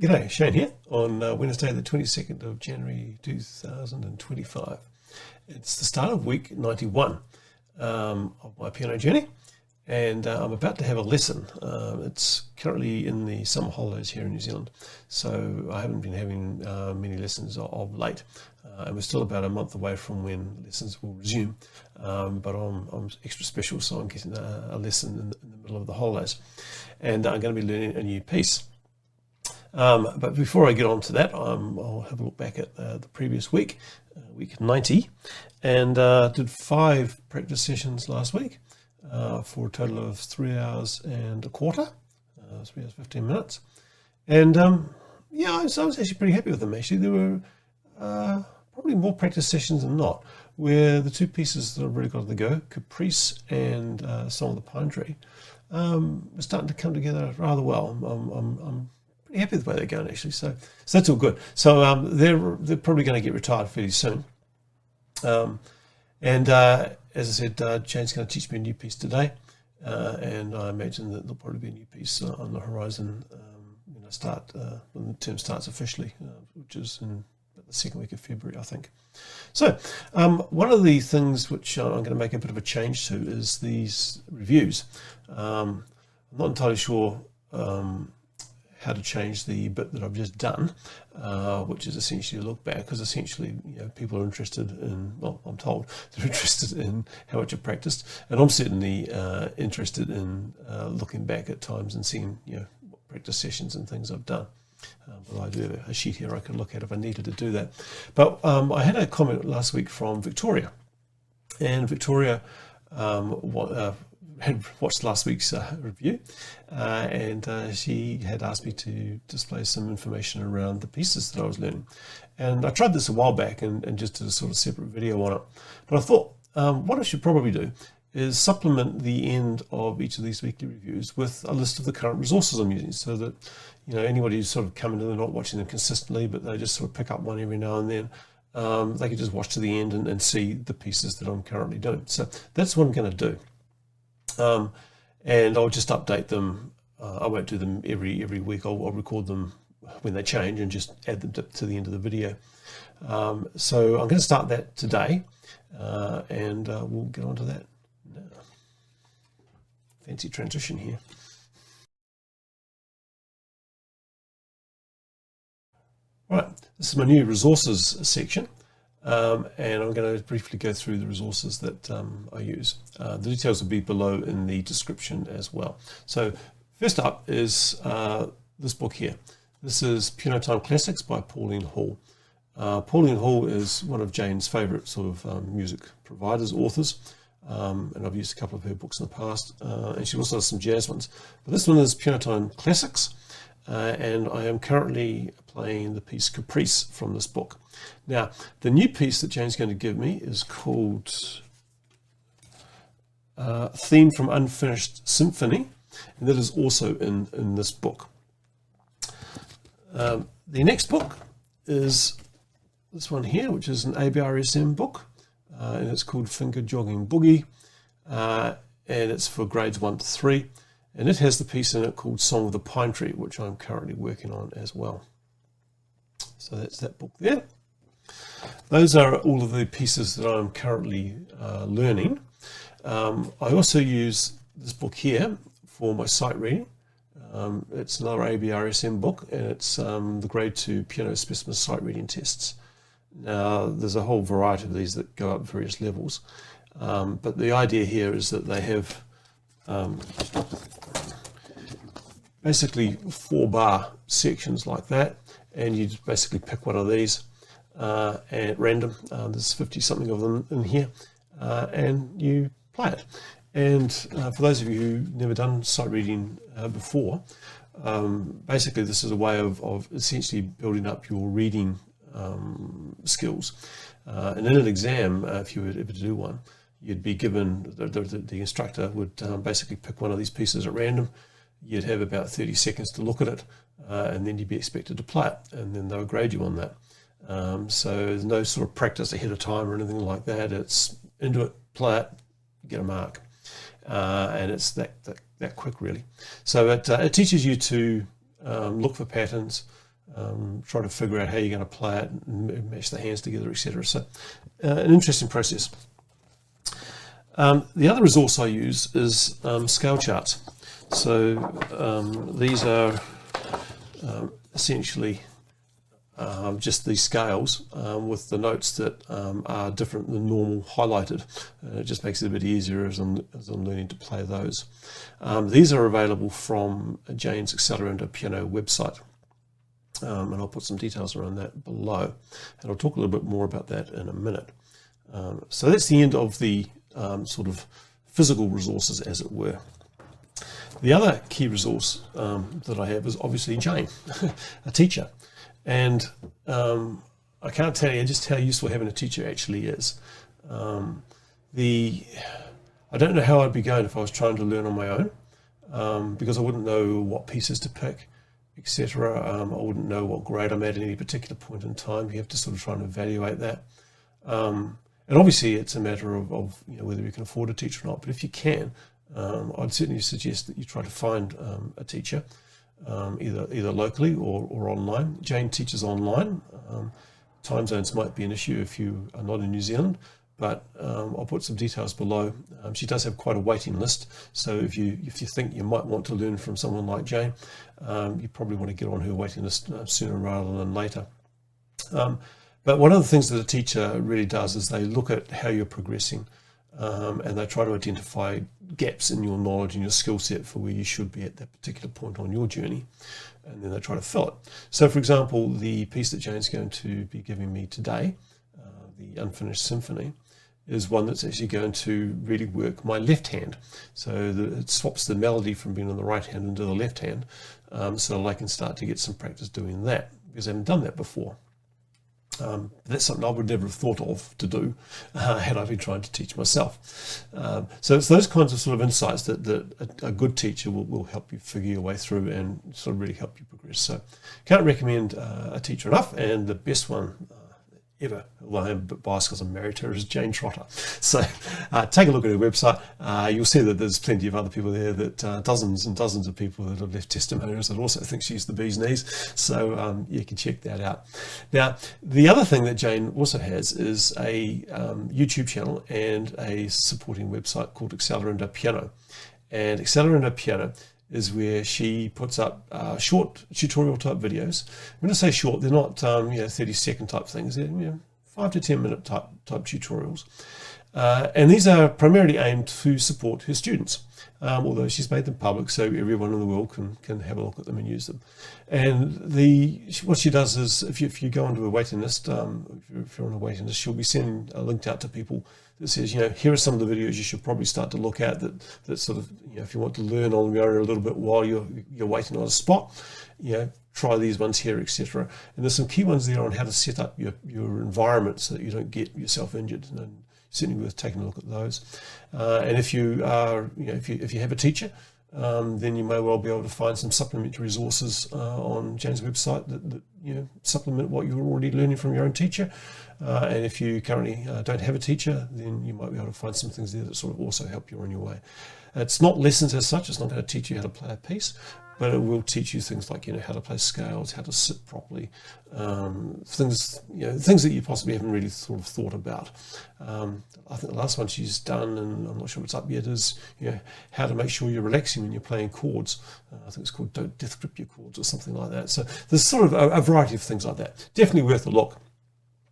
G'day, Shane here on Wednesday the 22nd of January 2025. It's the start of week 91 of my piano journey, and I'm about to have a lesson. It's currently in the summer holidays here in New Zealand, so I haven't been having many lessons of late, and we're still about a month away from when lessons will resume, but I'm extra special, so I'm getting a lesson in the middle of the holidays, and I'm going to be learning a new piece. But before I get on to that, I'll have a look back at the previous week, week 90, and did 5 practice sessions last week for a total of 3 hours and a quarter, 3 hours 15 minutes. And yeah, I was actually pretty happy with them. Actually, there were probably more practice sessions than not, where the 2 pieces that I've really got to go, Caprice and Song of the Pine Tree, are starting to come together rather well. I'm happy with the way they're going, actually, so that's all good. So they're probably going to get retired fairly soon, and as I said, Jane's going to teach me a new piece today, and I imagine that there'll probably be a new piece on the horizon when the term starts officially, which is in the second week of February, I think. So one of the things which I'm going to make a bit of a change to is these reviews. I'm not entirely sure how to change the bit that I've just done, which is essentially a look back, because essentially, people are interested in, well, I'm told they're interested in how much I've practiced, and I'm certainly interested in looking back at times and seeing, what practice sessions and things I've done. But I do have a sheet here I can look at if I needed to do that. But I had a comment last week from Victoria, and Victoria had watched last week's review, and she had asked me to display some information around the pieces that I was learning. And I tried this a while back and just did a sort of separate video on it. But I thought what I should probably do is supplement the end of each of these weekly reviews with a list of the current resources I'm using, so that anybody who's sort of coming to, they're not watching them consistently, but they just sort of pick up one every now and then, they can just watch to the end and see the pieces that I'm currently doing. So that's what I'm going to do. And I'll just update them. I won't do them every week. I'll record them when they change and just add them to the end of the video. So I'm going to start that today, and we'll get on to that now. Fancy transition here. Right, this is my new resources section. And I'm going to briefly go through the resources that I use. The details will be below in the description as well. So first up is this book here. This is Piano Time Classics by Pauline Hall. Pauline Hall is one of Jane's favourite sort of music providers, authors, and I've used a couple of her books in the past, and she also has some jazz ones. But this one is Piano Time Classics, and I am currently playing the piece Caprice from this book. Now, the new piece that Jane's going to give me is called Theme from Unfinished Symphony, and that is also in this book. The next book is this one here, which is an ABRSM book, and it's called Finger Jogging Boogie, and it's for grades 1 to 3, and it has the piece in it called Song of the Pine Tree, which I'm currently working on as well. So that's that book there. Those are all of the pieces that I'm currently learning. I also use this book here for my sight reading. It's another ABRSM book, and it's the grade 2 piano specimen sight reading tests. Now, there's a whole variety of these that go up various levels, but the idea here is that they have basically 4-bar sections like that, and you just basically pick one of these at random. There's 50 something of them in here, and you play it. And for those of you who've never done sight reading before, basically this is a way of essentially building up your reading skills. And in an exam, if you were ever to do one, you'd be given, the instructor would basically pick one of these pieces at random. You'd have about 30 seconds to look at it, and then you'd be expected to play it, and then they'll grade you on that. So there's no sort of practice ahead of time or anything like that. It's into it, play it, get a mark. And it's that quick, really. So it teaches you to look for patterns, try to figure out how you're going to play it, and mash the hands together, etc. So an interesting process. The other resource I use is scale charts. So these are essentially just these scales with the notes that are different than normal highlighted. It just makes it a bit easier as I'm learning to play those. These are available from Jane's Accelerando piano website. And I'll put some details around that below. And I'll talk a little bit more about that in a minute. So that's the end of the sort of physical resources, as it were. The other key resource that I have is obviously Jane, a teacher. And I can't tell you just how useful having a teacher actually is. I don't know how I'd be going if I was trying to learn on my own, because I wouldn't know what pieces to pick, etc. I wouldn't know what grade I'm at any particular point in time. You have to sort of try and evaluate that. And obviously it's a matter of whether you can afford a teacher or not. But if you can, I'd certainly suggest that you try to find a teacher, either locally or online. Jane teaches online. Time zones might be an issue if you are not in New Zealand, but I'll put some details below. She does have quite a waiting list, so if you think you might want to learn from someone like Jane, you probably want to get on her waiting list sooner rather than later. But one of the things that a teacher really does is they look at how you're progressing, and they try to identify gaps in your knowledge and your skill set for where you should be at that particular point on your journey, and then they try to fill it. So, for example, the piece that Jane's going to be giving me today, the Unfinished Symphony, is one that's actually going to really work my left hand. So it swaps the melody from being on the right hand into the left hand, so that I can start to get some practice doing that, because I haven't done that before. That's something I would never have thought of to do had I been trying to teach myself. So it's those kinds of sort of insights that a good teacher will help you figure your way through and sort of really help you progress. So can't recommend a teacher enough, and the best one ever, although I'm a bit biased because I'm married to her, is Jane Trotter. So take a look at her website. You'll see that there's plenty of other people there, that dozens and dozens of people that have left testimonials that also think she's the bee's knees. So you can check that out. Now, the other thing that Jane also has is a YouTube channel and a supporting website called Accelerando Piano. And Accelerando Piano is where she puts up short tutorial type videos. When I say short, they're not 30-second type things. They're 5 to 10 minute type tutorials, and these are primarily aimed to support her students. Although she's made them public, so everyone in the world can have a look at them and use them. And what she does is, if you go onto a waiting list, if you're on a waiting list, she'll be sending a link out to people that says, here are some of the videos you should probably start to look at that sort of, if you want to learn on your own a little bit while you're waiting on a spot, try these ones here, etc. And there's some key ones there on how to set up your environment so that you don't get yourself injured. And certainly worth taking a look at those. And if you are, if you have a teacher, then you may well be able to find some supplementary resources on Jane's website that supplement what you're already learning from your own teacher. And if you currently don't have a teacher, then you might be able to find some things there that sort of also help you on your way. It's not lessons as such. It's not going to teach you how to play a piece, but it will teach you things like how to play scales, how to sit properly, things that you possibly haven't really sort of thought about. I think the last one she's done, and I'm not sure what's up yet, is how to make sure you're relaxing when you're playing chords. I think it's called "Don't Death Grip Your Chords" or something like that. So there's sort of a variety of things like that. Definitely worth a look.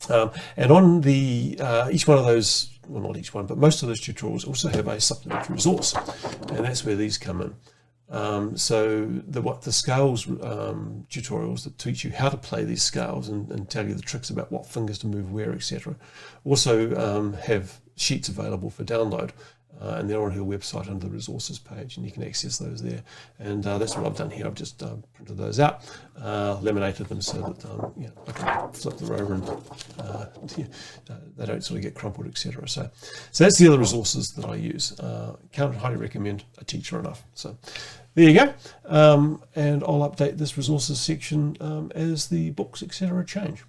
And on each one of those, well, not each one, but most of those tutorials also have a supplementary resource, and that's where these come in. So the scales tutorials that teach you how to play these scales and tell you the tricks about what fingers to move where, etc. Also have sheets available for download, and they're on her website under the resources page, and you can access those there. And that's what I've done here. I've just printed those out, laminated them so that I can flip them over and they don't sort of get crumpled, etc. So that's the other resources that I use. Can't highly recommend a teacher enough. So there you go. And I'll update this resources section as the books, etc. change.